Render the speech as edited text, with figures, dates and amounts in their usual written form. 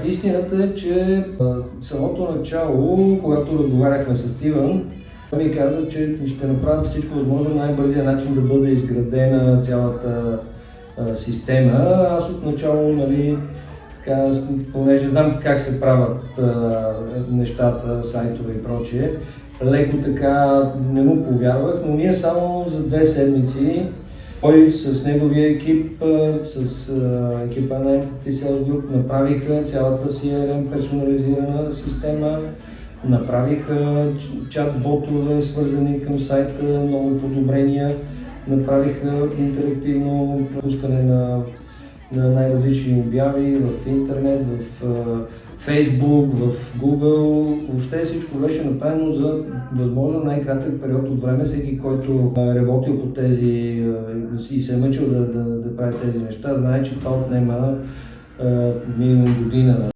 Истината е, че в самото начало, когато разговаряхме с Стивън, той ми каза, че ще направят всичко възможно най-бързия начин да бъде изградена цялата система. Аз отначало, така, понеже знам как се правят нещата, сайтове и прочие, леко така не му повярвах, но ние само за 2 седмици той с неговия екип, с екипа на Entity Sales Group направиха цялата CRM персонализирана система, направиха чат-ботове свързани към сайта, много подобрения, направиха интерактивно пускане на най-различни обяви в интернет, в Facebook, в Google. Въобще всичко беше направено за възможно най-кратък период от време. Всеки, който е работил по тези и се е мъчил да прави тези неща, знае, че това отнема минимум година.